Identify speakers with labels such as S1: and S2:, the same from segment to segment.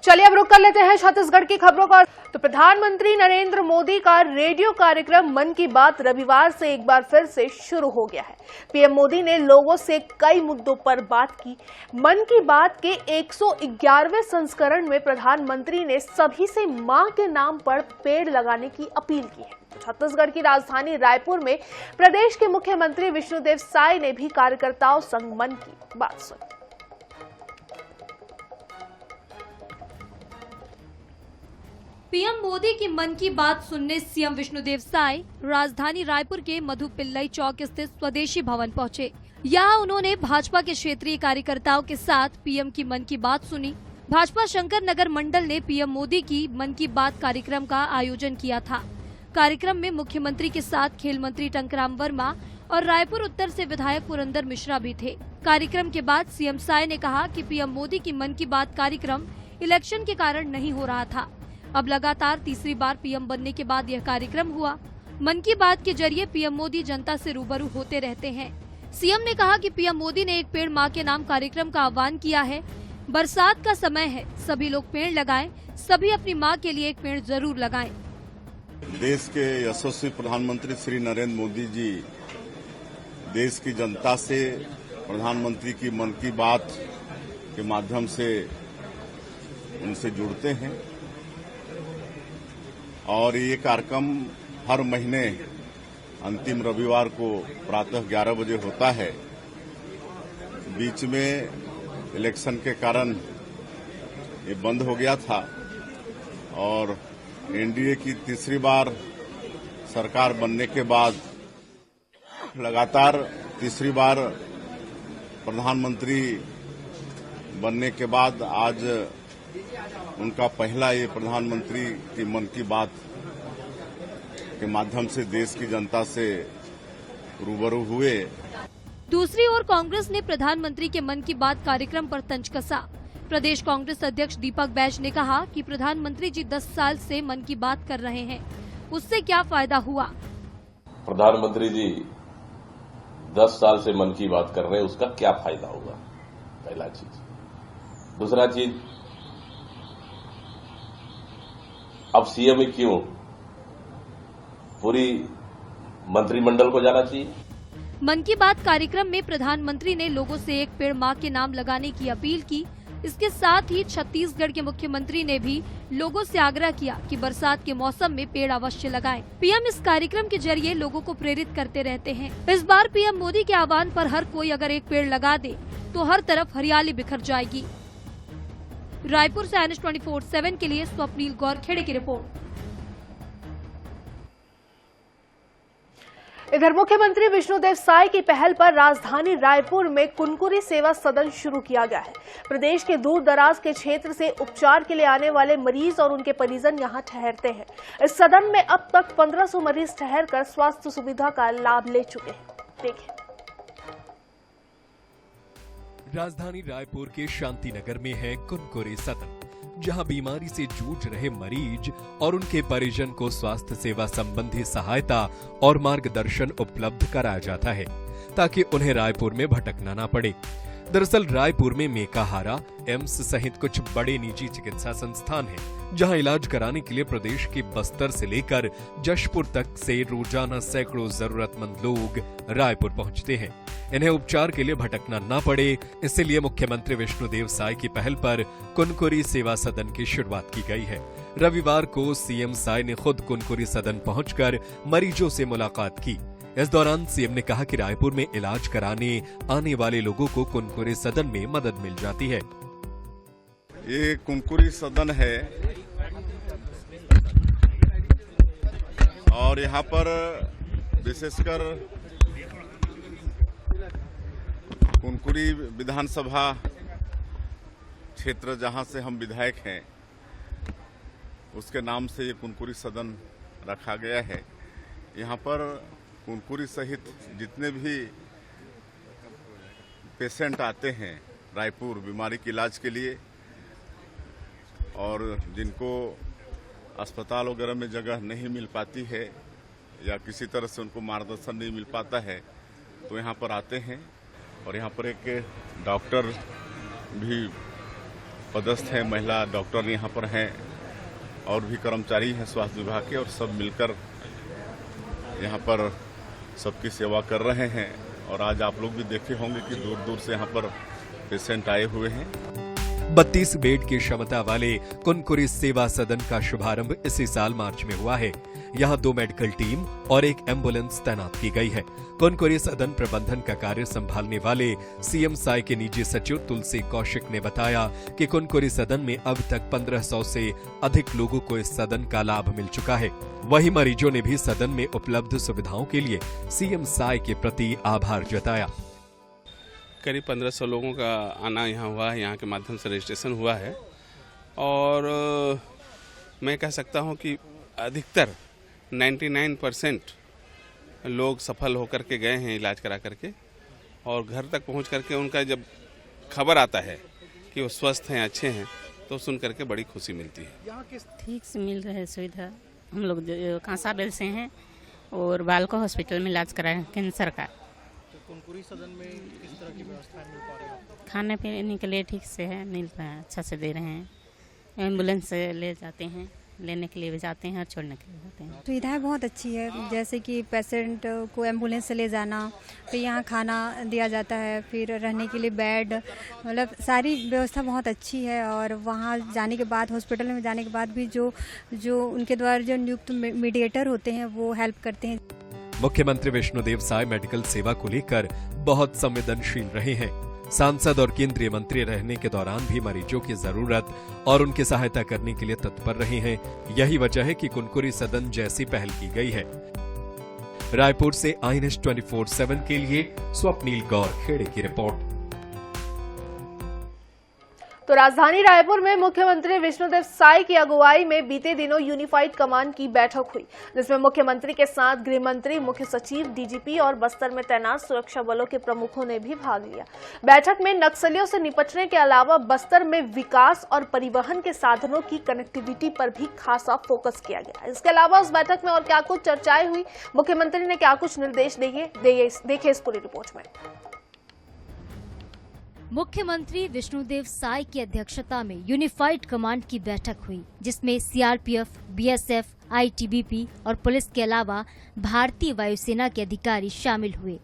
S1: चलिए अब रुक कर लेते हैं छत्तीसगढ़ की खबरों का। तो प्रधानमंत्री नरेंद्र मोदी का रेडियो कार्यक्रम मन की बात रविवार से एक बार फिर से शुरू हो गया है। पीएम मोदी ने लोगों से कई मुद्दों पर बात की। मन की बात के 111वें संस्करण में प्रधानमंत्री ने सभी से मां के नाम पर पेड़ लगाने की अपील की है। छत्तीसगढ़ की राजधानी रायपुर में प्रदेश के मुख्यमंत्री विष्णुदेव साय ने भी कार्यकर्ताओं संग मन की बात सुनी।
S2: पीएम मोदी की मन की बात सुनने सीएम विष्णुदेव साय राजधानी रायपुर के मधु पिल्लई चौक स्थित स्वदेशी भवन पहुंचे। यहां उन्होंने भाजपा के क्षेत्रीय कार्यकर्ताओं के साथ पीएम की मन की बात सुनी। भाजपा शंकर नगर मंडल ने पीएम मोदी की मन की बात कार्यक्रम का आयोजन किया था। कार्यक्रम में मुख्यमंत्री के साथ खेल मंत्री टंकराम वर्मा और रायपुर उत्तर से विधायक पुरंदर मिश्रा भी थे। कार्यक्रम के बाद सीएम साय ने कहा कि पीएम मोदी की मन की बात कार्यक्रम इलेक्शन के कारण नहीं हो रहा था। अब लगातार तीसरी बार पीएम बनने के बाद यह कार्यक्रम हुआ। मन की बात के जरिए पीएम मोदी जनता से रूबरू होते रहते हैं। सीएम ने कहा कि पीएम मोदी ने एक पेड़ मां के नाम कार्यक्रम का आह्वान किया है। बरसात का समय है, सभी लोग पेड़ लगाएं, सभी अपनी मां के लिए एक पेड़ जरूर लगाएं।
S3: देश के यशस्वी प्रधानमंत्री श्री नरेंद्र मोदी जी देश की जनता से प्रधानमंत्री की मन की बात के माध्यम से उनसे जुड़ते हैं और ये कार्यक्रम हर महीने अंतिम रविवार को प्रातः 11 बजे होता है। बीच में इलेक्शन के कारण ये बंद हो गया था और एनडीए की तीसरी बार सरकार बनने के बाद लगातार तीसरी बार प्रधानमंत्री बनने के बाद आज उनका पहला ये प्रधानमंत्री की मन की बात के माध्यम से देश की जनता से रूबरू हुए।
S2: दूसरी ओर कांग्रेस ने प्रधानमंत्री के मन की बात कार्यक्रम पर तंज कसा। प्रदेश कांग्रेस अध्यक्ष दीपक बैज ने कहा कि प्रधानमंत्री जी 10 साल से मन की बात कर रहे हैं, उससे क्या फायदा हुआ।
S4: प्रधानमंत्री जी 10 साल से मन की बात कर रहे हैं, उसका क्या फायदा होगा, पहला चीज। दूसरा चीज, अब सीएम क्यों, पूरी मंत्रिमंडल को जाना चाहिए।
S2: मन की बात कार्यक्रम में प्रधानमंत्री ने लोगों से एक पेड़ मां के नाम लगाने की अपील की। इसके साथ ही छत्तीसगढ़ के मुख्यमंत्री ने भी लोगों से आग्रह किया कि बरसात के मौसम में पेड़ अवश्य लगाएं। पीएम इस कार्यक्रम के जरिए लोगों को प्रेरित करते रहते हैं। इस बार पीएम मोदी के आह्वान पर हर कोई अगर एक पेड़ लगा दे तो हर तरफ हरियाली बिखर जाएगी। रायपुर से NH 24/7 के लिए स्वप्नील गौरखेड़े की रिपोर्ट।
S1: इधर मुख्यमंत्री विष्णुदेव साय की पहल पर राजधानी रायपुर में कुनकुरी सेवा सदन शुरू किया गया है। प्रदेश के दूर दराज के क्षेत्र से उपचार के लिए आने वाले मरीज और उनके परिजन यहां ठहरते हैं। इस सदन में अब तक 1500 मरीज ठहरकर स्वास्थ्य सुविधा का लाभ ले चुके हैं। देखिए।
S5: राजधानी रायपुर के शांति नगर में है कुनकुरी सदन, जहां बीमारी से जूझ रहे मरीज और उनके परिजन को स्वास्थ्य सेवा संबंधी सहायता और मार्गदर्शन उपलब्ध कराया जाता है ताकि उन्हें रायपुर में भटकना न पड़े। दरअसल रायपुर में मेकाहारा, एम्स सहित कुछ बड़े निजी चिकित्सा संस्थान हैं, जहां इलाज कराने के लिए प्रदेश के बस्तर से लेकर जशपुर तक से रोजाना सैकड़ों जरूरतमंद लोग रायपुर पहुंचते हैं। इन्हें उपचार के लिए भटकना न पड़े, इसलिए मुख्यमंत्री विष्णुदेव साय की पहल पर कुनकुरी सेवा सदन की शुरुआत की गई है। रविवार को सीएम साय ने खुद कुनकुरी सदन पहुंचकर मरीजों से मुलाकात की। इस दौरान सीएम ने कहा कि रायपुर में इलाज कराने आने वाले लोगों को कुनकुरी सदन में मदद मिल जाती है।
S3: ये कुनकुरी सदन है और यहाँ पर विशेषकर कुनकुरी विधानसभा क्षेत्र जहाँ से हम विधायक हैं, उसके नाम से ये कुनकुरी सदन रखा गया है। यहाँ पर कुनकुरी सहित जितने भी पेशेंट आते हैं रायपुर बीमारी के इलाज के लिए और जिनको अस्पताल वगैरह में जगह नहीं मिल पाती है या किसी तरह से उनको मार्गदर्शन नहीं मिल पाता है, तो यहाँ पर आते हैं। और यहाँ पर एक डॉक्टर भी पदस्थ हैं, महिला डॉक्टर यहाँ पर हैं और भी कर्मचारी हैं स्वास्थ्य विभाग के, और सब मिलकर यहाँ पर सबकी सेवा कर रहे हैं। और आज आप लोग भी देखे होंगे कि दूर दूर से यहाँ पर पेशेंट आए हुए हैं।
S5: 32 बेड की क्षमता वाले कुनकुरी सेवा सदन का शुभारंभ इसी साल मार्च में हुआ है। यहाँ 2 मेडिकल टीम और 1 एम्बुलेंस तैनात की गई है। कुनकुरी सदन प्रबंधन का कार्य संभालने वाले सीएम साई के निजी सचिव तुलसी कौशिक ने बताया कि कुनकुरी सदन में अब तक 1500 से अधिक लोगों को इस सदन का लाभ मिल चुका है। वहीं मरीजों ने भी सदन में उपलब्ध सुविधाओं के लिए सीएम साई के प्रति आभार जताया।
S6: करीब 1500 लोगों का आना यहाँ हुआ है, यहाँ के माध्यम से रजिस्ट्रेशन हुआ है। और मैं कह सकता हूँ कि अधिकतर 99% लोग सफल होकर के गए हैं इलाज करा करके, और घर तक पहुँच करके उनका जब खबर आता है कि वो स्वस्थ हैं, अच्छे हैं, तो सुन करके बड़ी खुशी मिलती है।
S7: ठीक से मिल रहा है सुविधा। हम लोग कांसाबेल से हैं और बालका हॉस्पिटल में इलाज कराए कैंसर का।
S8: कुनकुरी सदन में किस तरह की व्यवस्था मिल पा रही है?
S7: खाने पीने के लिए ठीक से है, मिल रहा है, अच्छा से दे रहे हैं। एम्बुलेंस से ले जाते हैं, लेने के लिए भी जाते हैं और छोड़ने के लिए जाते हैं।
S9: सुविधाएं बहुत अच्छी है, जैसे कि पेशेंट को एम्बुलेंस से ले जाना, फिर यहाँ खाना दिया जाता है, फिर रहने के लिए बेड, मतलब सारी व्यवस्था बहुत अच्छी है। और वहाँ जाने के बाद, हॉस्पिटल में जाने के बाद भी जो उनके द्वारा जो नियुक्त मीडिएटर होते हैं वो हेल्प करते हैं।
S5: मुख्यमंत्री विष्णुदेव साय मेडिकल सेवा को लेकर बहुत संवेदनशील रहे हैं। सांसद और केंद्रीय मंत्री रहने के दौरान भी मरीजों की जरूरत और उनकी सहायता करने के लिए तत्पर रहे हैं। यही वजह है कि कुनकुरी सदन जैसी पहल की गई है। रायपुर से INS 24/7 के लिए स्वप्नील गौर खेड़े की रिपोर्ट।
S1: तो राजधानी रायपुर में मुख्यमंत्री विष्णुदेव साय की अगुवाई में बीते दिनों यूनिफाइड कमांड की बैठक हुई, जिसमें मुख्यमंत्री के साथ गृह मंत्री, मुख्य सचिव, डीजीपी और बस्तर में तैनात सुरक्षा बलों के प्रमुखों ने भी भाग लिया। बैठक में नक्सलियों से निपटने के अलावा बस्तर में विकास और परिवहन के साधनों की कनेक्टिविटी पर भी खासा फोकस किया गया। इसके अलावा उस बैठक में और क्या कुछ चर्चाएं हुई, मुख्यमंत्री ने क्या कुछ निर्देश दिए, देखिए इस पूरी रिपोर्ट में।
S2: मुख्यमंत्री विष्णुदेव साय की अध्यक्षता में यूनिफाइड कमांड की बैठक हुई, जिसमें सीआरपीएफ, बीएसएफ, आईटीबीपी और पुलिस के अलावा भारतीय वायुसेना के अधिकारी शामिल हुए।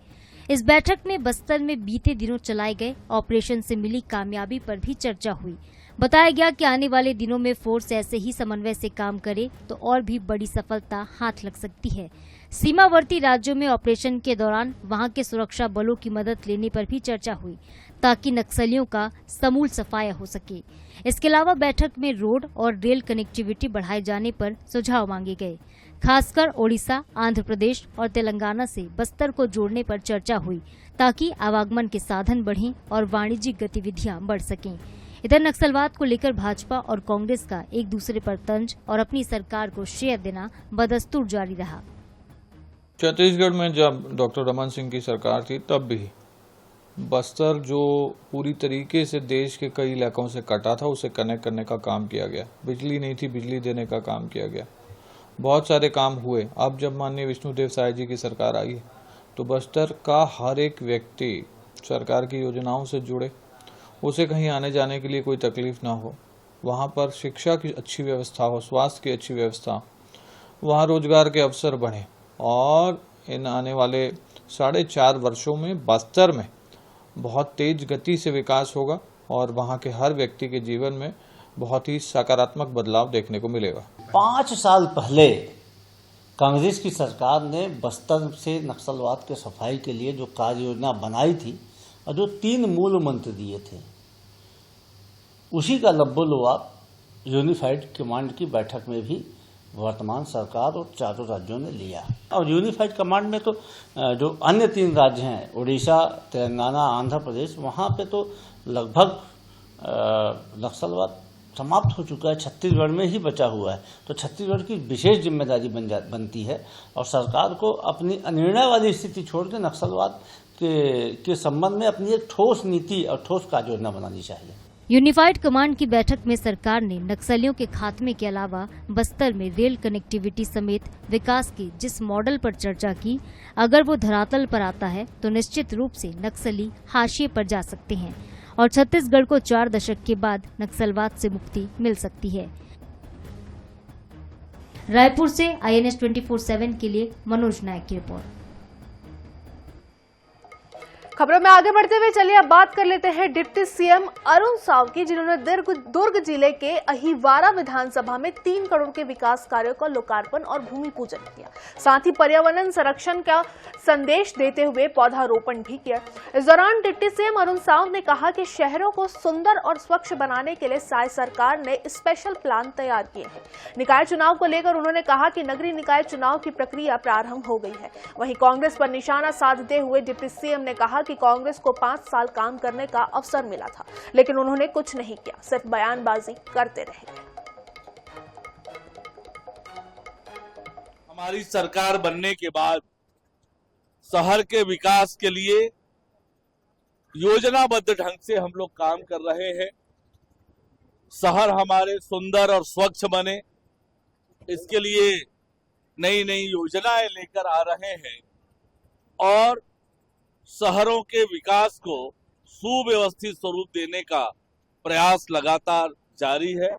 S2: इस बैठक में बस्तर में बीते दिनों चलाए गए ऑपरेशन से मिली कामयाबी पर भी चर्चा हुई। बताया गया कि आने वाले दिनों में फोर्स ऐसे ही समन्वय से काम करे तो और भी बड़ी सफलता हाथ लग सकती है। सीमावर्ती राज्यों में ऑपरेशन के दौरान वहां के सुरक्षा बलों की मदद लेने पर भी चर्चा हुई, ताकि नक्सलियों का समूल सफाया हो सके। इसके अलावा बैठक में रोड और रेल कनेक्टिविटी बढ़ाए जाने पर सुझाव मांगे गए। खासकर ओडिशा, आंध्र प्रदेश और तेलंगाना से बस्तर को जोड़ने पर चर्चा हुई, ताकि आवागमन के साधन बढ़ें और वाणिज्यिक गतिविधियां बढ़ सकें। इधर नक्सलवाद को लेकर भाजपा और कांग्रेस का एक दूसरे पर तंज और अपनी सरकार को श्रेय देना बदस्तूर जारी रहा।
S10: छत्तीसगढ़ में जब डॉक्टर रमन सिंह की सरकार थी, तब भी बस्तर जो पूरी तरीके से देश के कई इलाकों से कटा था, उसे कनेक्ट करने का काम किया गया। बिजली नहीं थी, बिजली देने का काम किया गया। बहुत सारे काम हुए। अब जब माननीय विष्णुदेव साय जी की सरकार आई है, तो बस्तर का हर एक व्यक्ति सरकार की योजनाओं से जुड़े, उसे कहीं आने जाने के लिए कोई तकलीफ ना हो, वहाँ पर शिक्षा की अच्छी व्यवस्था हो, स्वास्थ्य की अच्छी व्यवस्था हो, वहाँ रोजगार के अवसर बढ़े। और इन आने वाले 4.5 वर्षों में बस्तर में बहुत तेज गति से विकास होगा और वहाँ के हर व्यक्ति के जीवन में बहुत ही सकारात्मक बदलाव देखने को मिलेगा।
S8: 5 साल पहले कांग्रेस की सरकार ने बस्तर से नक्सलवाद के सफाई के लिए जो कार्य योजना बनाई थी और जो 3 मूल मंत्र दिए थे, उसी का लब्बो-लुआब यूनिफाइड कमांड की बैठक में भी वर्तमान सरकार और चारों राज्यों ने लिया। और यूनिफाइड कमांड में तो जो अन्य 3 राज्य हैं, उड़ीसा, तेलंगाना, आंध्र प्रदेश, वहाँ पे तो लगभग नक्सलवाद समाप्त हो चुका है, छत्तीसगढ़ में ही बचा हुआ है। तो छत्तीसगढ़ की विशेष जिम्मेदारी बनती है और सरकार को अपनी अनिर्णय वाली स्थिति छोड़ के नक्सलवाद के संबंध में अपनी एक ठोस नीति और ठोस कार्य योजना बनानी चाहिए।
S2: यूनिफाइड कमांड की बैठक में सरकार ने नक्सलियों के खात्मे के अलावा बस्तर में रेल कनेक्टिविटी समेत विकास के जिस मॉडल पर चर्चा की, अगर वो धरातल पर आता है तो निश्चित रूप से नक्सली हाशिए पर जा सकते हैं और छत्तीसगढ़ को 4 दशक के बाद नक्सलवाद से मुक्ति मिल सकती है। रायपुर से INS 24/7 के लिए मनोज नायक की रिपोर्ट।
S1: खबरों में आगे बढ़ते हुए चलिए अब बात कर लेते हैं डिप्टी सीएम अरुण साव की, जिन्होंने दुर्ग जिले के अहिवारा विधानसभा में 3 करोड़ के विकास कार्यों का लोकार्पण और भूमि पूजन किया। साथ ही पर्यावरण संरक्षण का संदेश देते हुए पौधारोपण भी किया। इस दौरान डिप्टी सीएम अरुण साव ने कहा कि शहरों को सुंदर और स्वच्छ बनाने के लिए सरकार ने स्पेशल प्लान तैयार किए हैं। निकाय चुनाव को लेकर उन्होंने कहा कि नगरीय निकाय चुनाव की प्रक्रिया प्रारंभ हो गई है। वहीं कांग्रेस पर निशाना साधते हुए डिप्टी सीएम ने कहा कि कांग्रेस को 5 साल काम करने का अवसर मिला था, लेकिन उन्होंने कुछ नहीं किया, सिर्फ बयानबाजी करते रहे।
S11: हमारी सरकार बनने के बाद शहर के विकास के लिए योजनाबद्ध ढंग से हम लोग काम कर रहे हैं। शहर हमारे सुंदर और स्वच्छ बने, इसके लिए नई नई योजनाएं लेकर आ रहे हैं और शहरों के विकास को सुव्यवस्थित स्वरूप देने का प्रयास लगातार जारी है।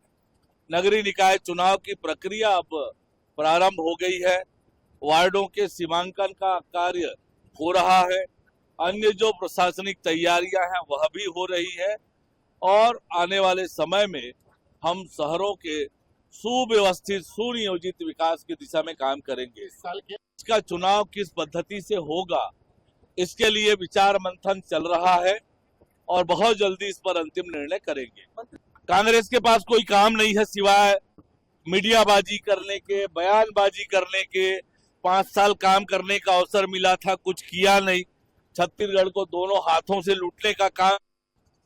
S11: नगरीय निकाय चुनाव की प्रक्रिया अब प्रारंभ हो गई है। वार्डों के सीमांकन का कार्य हो रहा है। अन्य जो प्रशासनिक तैयारियां हैं वह भी हो रही है और आने वाले समय में हम शहरों के सुव्यवस्थित सुनियोजित विकास की दिशा में काम करेंगे। इसका चुनाव किस पद्धति से होगा, इसके लिए विचार मंथन चल रहा है और बहुत जल्दी इस पर अंतिम निर्णय करेंगे। कांग्रेस के पास कोई काम नहीं है सिवाय मीडियाबाजी करने के, बयानबाजी करने के। 5 साल काम करने का अवसर मिला था, कुछ किया नहीं। छत्तीसगढ़ को दोनों हाथों से लूटने का काम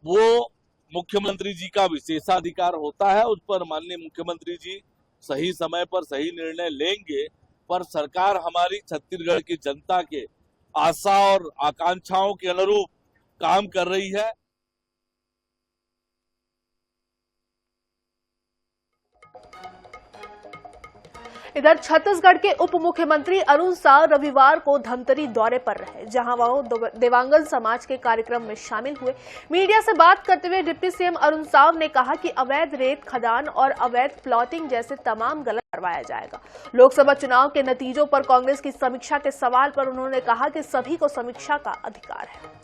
S11: वो मुख्यमंत्री जी का विशेषाधिकार होता है। उस पर माननीय मुख्यमंत्री जी सही समय पर सही निर्णय लेंगे, पर सरकार हमारी छत्तीसगढ़ की जनता के आशा और आकांक्षाओं के अनुरूप काम कर रही है।
S1: इधर छत्तीसगढ़ के उप मुख्यमंत्री अरुण साव रविवार को धमतरी दौरे पर रहे, जहां वह देवांगन समाज के कार्यक्रम में शामिल हुए। मीडिया से बात करते हुए डिप्टी सीएम अरुण साव ने कहा कि अवैध रेत खदान और अवैध प्लॉटिंग जैसे तमाम गलत करवाया जाएगा। लोकसभा चुनाव के नतीजों पर कांग्रेस की समीक्षा के सवाल पर उन्होंने कहा कि सभी को समीक्षा का अधिकार है।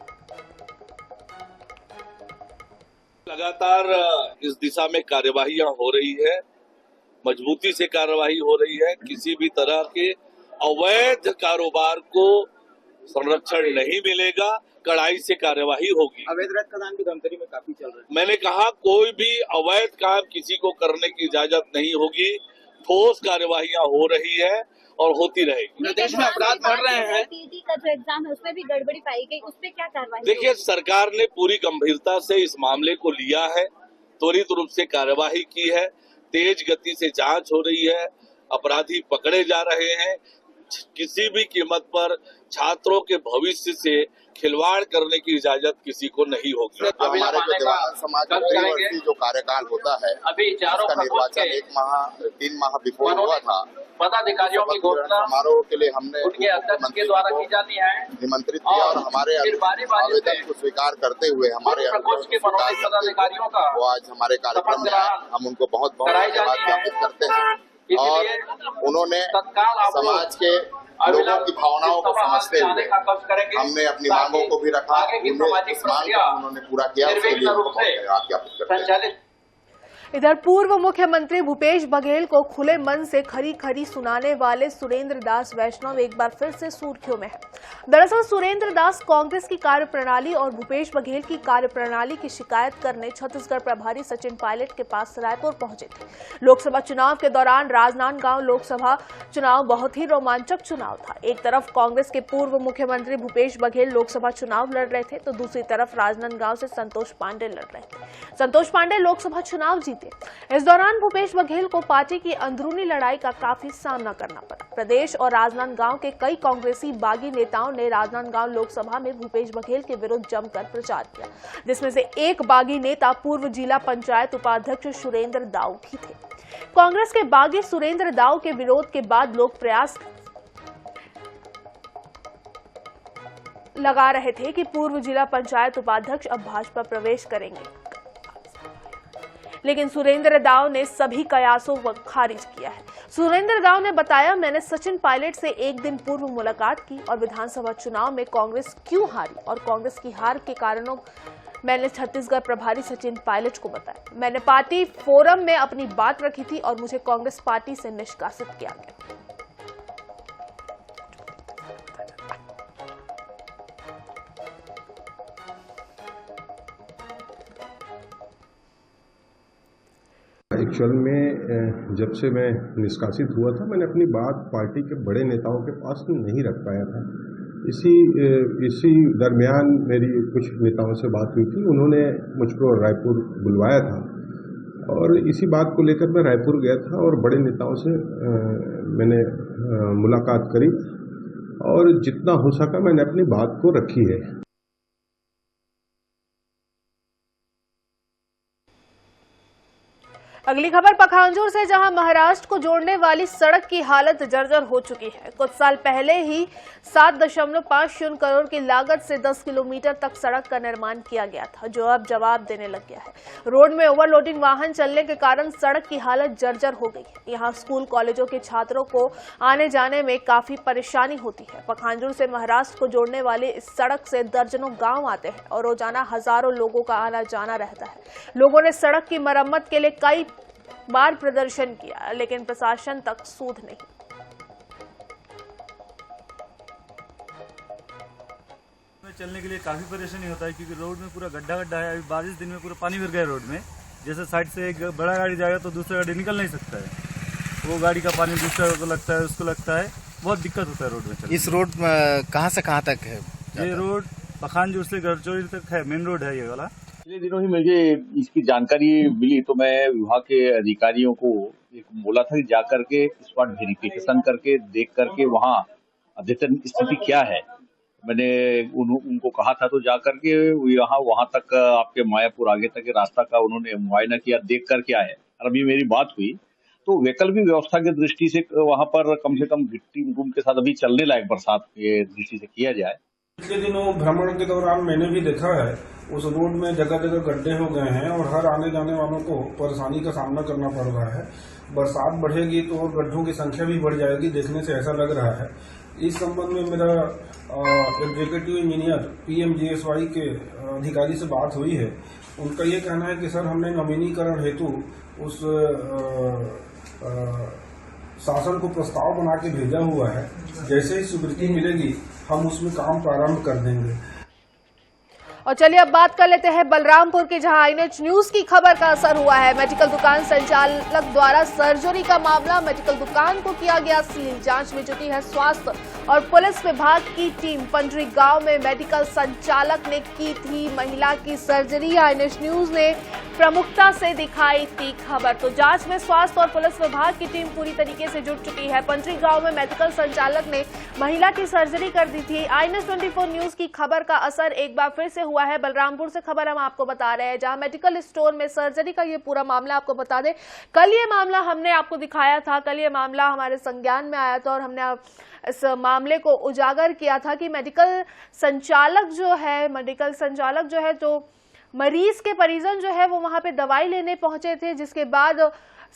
S4: लगातार इस दिशा में कार्यवाहियां हो रही है, मजबूती से कार्यवाही हो रही है। किसी भी तरह के अवैध कारोबार को संरक्षण नहीं मिलेगा, कड़ाई से कार्यवाही होगी।
S12: अवैध रेत खदान भी धमतरी में काफी चल रहा है।
S4: मैंने कहा कोई भी अवैध काम किसी को करने की इजाजत नहीं होगी। ठोस कार्यवाहियां हो रही है और होती रहेगी।
S12: प्रदेश में अपराध बढ़ रहे हैं।
S13: टीटी का जो एग्जाम है उसमें भी गड़बड़ी पाई गई, उस पर क्या कार्रवाई?
S4: देखिए, सरकार ने पूरी गंभीरता से इस मामले को लिया है, त्वरित रूप से कार्यवाही की है, तेज गति से जांच हो रही है, अपराधी पकड़े जा रहे हैं। किसी भी कीमत पर छात्रों के भविष्य से खिलवाड़ करने की इजाजत किसी को नहीं होगी।
S14: हमारे जो देवांगन समाज का 3 वर्षीय जो कार्यकाल होता है,
S12: अभी
S14: उसका निर्वाचन 3 माह बिफोर हुआ था।
S12: पदाधिकारियों की घोषणा
S14: समारोह के लिए हमने
S12: उनके अध्यक्ष के द्वारा की जाती है,
S14: निमंत्रित किया और हमारे आवेदन को स्वीकार करते हुए हमारे
S12: पदाधिकारियों का
S14: वो आज हमारे कार्यक्रम में आए। हम उनको बहुत बहुत धन्यवाद ज्ञापित करते हैं और उन्होंने समाज के लोगों की भावनाओं को समझते हुए हमने अपनी मांगों को भी रखा, इस मांग को उन्होंने पूरा किया, उसके लिए उनको बहुत धन्यवाद ज्ञापित करते हैं।
S1: इधर पूर्व मुख्यमंत्री भूपेश बघेल को खुले मन से खरी खरी सुनाने वाले सुरेंद्र दास वैष्णव एक बार फिर से सुर्खियों में है। दरअसल सुरेंद्र दास कांग्रेस की कार्यप्रणाली और भूपेश बघेल की कार्यप्रणाली की शिकायत करने छत्तीसगढ़ प्रभारी सचिन पायलट के पास रायपुर पहुंचे थे। लोकसभा चुनाव के दौरान राजनांदगांव लोकसभा चुनाव बहुत ही रोमांचक चुनाव था। एक तरफ कांग्रेस के पूर्व मुख्यमंत्री भूपेश बघेल लोकसभा चुनाव लड़ रहे थे, तो दूसरी तरफ राजनांदगांव से संतोष पांडे लड़ रहे थे। संतोष पांडे लोकसभा चुनाव जीते। इस दौरान भूपेश बघेल को पार्टी की अंदरूनी लड़ाई का काफी सामना करना पड़ा। प्रदेश और राजनांदगांव के कई कांग्रेसी बागी नेताओं ने राजनांदगांव लोकसभा में भूपेश बघेल के विरुद्ध जमकर प्रचार किया, जिसमें से एक बागी नेता पूर्व जिला पंचायत उपाध्यक्ष सुरेंद्र दाऊ भी थे। कांग्रेस के बागी सुरेंद्र दाऊ के विरोध के बाद लोग प्रयास लगा रहे थे कि पूर्व जिला पंचायत उपाध्यक्ष अब भाजपा प्रवेश करेंगे, लेकिन सुरेंद्र दाव ने सभी कयासों को खारिज किया है। सुरेंद्र दाव ने बताया, मैंने सचिन पायलट से एक दिन पूर्व मुलाकात की और विधानसभा चुनाव में कांग्रेस क्यों हारी और कांग्रेस की हार के कारणों मैंने छत्तीसगढ़ प्रभारी सचिन पायलट को बताया। मैंने पार्टी फोरम में अपनी बात रखी थी और मुझे कांग्रेस पार्टी से निष्कासित किया गया।
S15: एक्चुअल में जब से मैं निष्कासित हुआ था, मैंने अपनी बात पार्टी के बड़े नेताओं के पास नहीं रख पाया था। इसी दरमियान मेरी कुछ नेताओं से बात हुई थी, उन्होंने मुझको रायपुर बुलवाया था और इसी बात को लेकर मैं रायपुर गया था और बड़े नेताओं से मैंने मुलाकात करी और जितना हो सका मैंने अपनी बात को रखी है।
S1: अगली खबर पखांजूर से, जहां महाराष्ट्र को जोड़ने वाली सड़क की हालत जर्जर हो चुकी है। कुछ साल पहले ही 7.50 करोड़ की लागत से 10 किलोमीटर तक सड़क का निर्माण किया गया था, जो अब जवाब देने लग गया है। रोड में ओवरलोडिंग वाहन चलने के कारण सड़क की हालत जर्जर हो गई है। यहां स्कूल कॉलेजों के छात्रों को आने जाने में काफी परेशानी होती है। पखांजूर से महाराष्ट्र को जोड़ने वाली इस सड़क से दर्जनों गाँव आते हैं और रोजाना हजारों लोगों का आना जाना रहता है। लोगों ने सड़क की मरम्मत के लिए कई बार प्रदर्शन किया, लेकिन प्रशासन तक सूद नहीं।
S16: चलने के लिए काफी परेशानी होता है क्योंकि रोड में पूरा गड्ढा है। अभी बारिश दिन में पूरा पानी भर गया रोड में। जैसे साइड से एक बड़ा गाड़ी जाएगा तो दूसरा गाड़ी निकल नहीं सकता है। वो गाड़ी का पानी दूसरा को लगता है, उसको लगता है, बहुत दिक्कत होता है रोड में चलने।
S17: इस रोड कहाँ से कहाँ तक है?
S16: ये रोड पखांजूर से गढ़चौरी तक है, मेन रोड है ये वाला।
S18: पिछले दिनों ही मुझे इसकी जानकारी मिली तो मैं विभाग के अधिकारियों को एक बोला था कि जाकर के स्पॉट वेरिफिकेशन करके देख करके वहाँ अद्यतन स्थिति क्या है। मैंने उनको कहा था तो जाकर के वहाँ तक आपके मायापुर आगे तक के रास्ता का उन्होंने मुआयना किया, देख करके आए। और अभी मेरी बात हुई तो वैकल्पिक व्यवस्था की दृष्टि से वहाँ पर कम से कम गिट्टी के साथ अभी चलने लायक बरसात के दृष्टि से किया जाए।
S19: पिछले दिनों भ्रमण के दौरान मैंने भी देखा है उस रोड में जगह जगह गड्ढे हो गए हैं और हर आने जाने वालों को परेशानी का सामना करना पड़ रहा है। बरसात बढ़ेगी तो और गड्ढों की संख्या भी बढ़ जाएगी, देखने से ऐसा लग रहा है। इस संबंध में मेरा एग्जीक्यूटिव इंजीनियर PMGSY के अधिकारी से बात हुई है। उनका ये कहना है कि सर हमने नवीनीकरण हेतु उस शासन को प्रस्ताव बना के भेजा हुआ है। जैसे ही स्वीकृति मिलेगी हम उसमें काम प्रारंभ कर देंगे।
S1: और चलिए अब बात कर लेते हैं बलरामपुर की, जहां INH न्यूज की खबर का असर हुआ है। मेडिकल दुकान संचालक द्वारा सर्जरी का मामला, मेडिकल दुकान को किया गया सील। जांच में जुटी है स्वास्थ्य और पुलिस विभाग की टीम। पंडरी गांव में मेडिकल संचालक ने की थी महिला की सर्जरी। INH न्यूज ने प्रमुखता से दिखाई थी खबर। तो जांच में स्वास्थ्य और पुलिस विभाग की टीम पूरी तरीके से जुट चुकी है। पंडरी गांव में मेडिकल संचालक ने महिला की सर्जरी कर दी थी। INH 24 न्यूज की खबर का असर एक बार फिर से हुआ है। बलरामपुर से खबर हम आपको बता रहे हैं, जहां मेडिकल स्टोर में सर्जरी का ये पूरा मामला आपको बता दें। कल ये मामला हमने आपको दिखाया था, कल ये मामला हमारे संज्ञान में आया था और हमने इस मामले को उजागर किया था कि मेडिकल संचालक जो है तो मरीज के परिजन जो है वो वहां पे दवाई लेने पहुंचे थे, जिसके बाद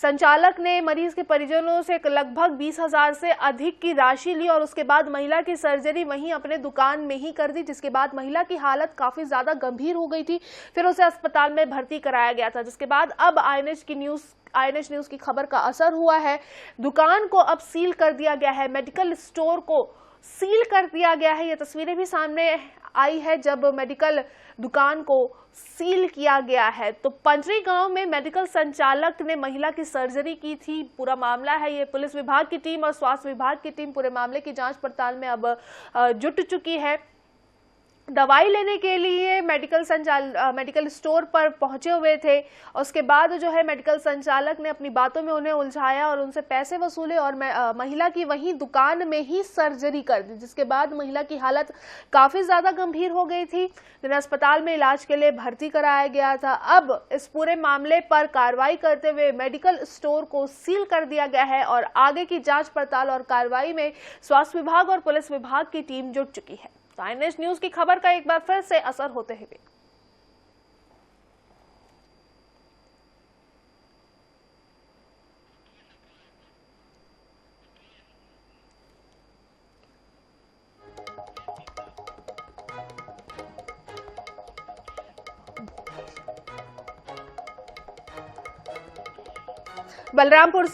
S1: संचालक ने मरीज के परिजनों से लगभग 20,000 से अधिक की राशि ली और उसके बाद महिला की सर्जरी वहीं अपने दुकान में ही कर दी, जिसके बाद महिला की हालत काफी ज्यादा गंभीर हो गई थी। फिर उसे अस्पताल में भर्ती कराया गया था, जिसके बाद अब INH न्यूज की खबर का असर हुआ है। दुकान को अब सील कर दिया गया है, मेडिकल स्टोर को सील कर दिया गया है। ये तस्वीरें भी सामने आई है जब मेडिकल दुकान को सील किया गया है। तो पंडरी गांव में मेडिकल संचालक ने महिला की सर्जरी की थी, पूरा मामला है ये। पुलिस विभाग की टीम और स्वास्थ्य विभाग की टीम पूरे मामले की जांच पड़ताल में अब जुट चुकी है। दवाई लेने के लिए मेडिकल स्टोर पर पहुंचे हुए थे। उसके बाद जो है मेडिकल संचालक ने अपनी बातों में उन्हें उलझाया और उनसे पैसे वसूले और महिला की वहीं दुकान में ही सर्जरी कर दी, जिसके बाद महिला की हालत काफी ज्यादा गंभीर हो गई थी, जिन्हें अस्पताल में इलाज के लिए भर्ती कराया गया था। अब इस पूरे मामले पर कार्रवाई करते हुए मेडिकल स्टोर को सील कर दिया गया है और आगे की जांच पड़ताल और कार्रवाई में स्वास्थ्य विभाग और पुलिस विभाग की टीम जुट चुकी है। तो INH न्यूज की खबर का एक बार फिर से असर होते हुए बलरामपुर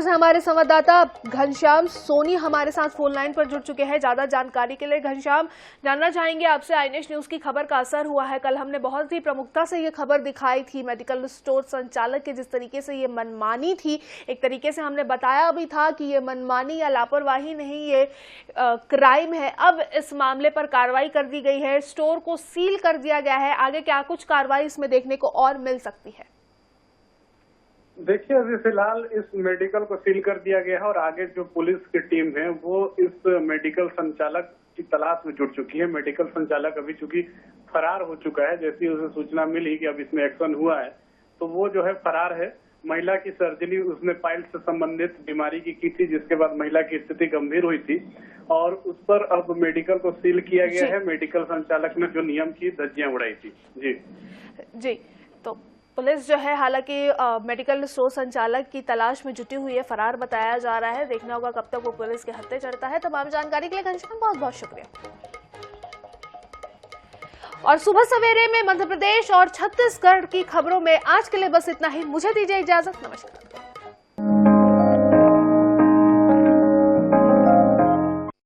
S1: से हमारे संवाददाता घनश्याम सोनी हमारे साथ फोन लाइन पर जुड़ चुके हैं ज्यादा जानकारी के लिए। घनश्याम, जानना चाहेंगे आपसे, INH न्यूज की खबर का असर हुआ है। कल हमने बहुत ही प्रमुखता से ये खबर दिखाई थी, मेडिकल स्टोर संचालक की जिस तरीके से ये मनमानी थी, एक तरीके से हमने बताया भी था कि ये मनमानी या लापरवाही नहीं, ये क्राइम है। अब इस मामले पर कार्रवाई कर दी गई है, स्टोर को सील कर दिया गया है। आगे क्या कुछ कार्रवाई इसमें देखने को और मिल सकती है?
S20: देखिए, अभी फिलहाल इस मेडिकल को सील कर दिया गया है और आगे जो पुलिस की टीम है वो इस मेडिकल संचालक की तलाश में जुट चुकी है। मेडिकल संचालक अभी चूंकि फरार हो चुका है, जैसी उसे सूचना मिली कि अब इसमें एक्शन हुआ है तो वो जो है फरार है। महिला की सर्जरी उसने पाइल्स से संबंधित बीमारी की थी, जिसके बाद महिला की स्थिति गंभीर हुई थी और उस पर अब मेडिकल को सील किया गया है। मेडिकल संचालक ने जो नियम की धज्जियां उड़ाई थी। जी तो पुलिस जो है हालांकि मेडिकल स्टोर संचालक की तलाश में जुटी हुई है, फरार बताया जा रहा है। देखना होगा कब तक वो पुलिस के हत्थे चढ़ता है। तमाम जानकारी के लिए घनश्याम बहुत बहुत शुक्रिया। और सुबह सवेरे में मध्य प्रदेश और छत्तीसगढ़ की खबरों में आज के लिए बस इतना ही। मुझे दीजिए इजाजत, नमस्कार।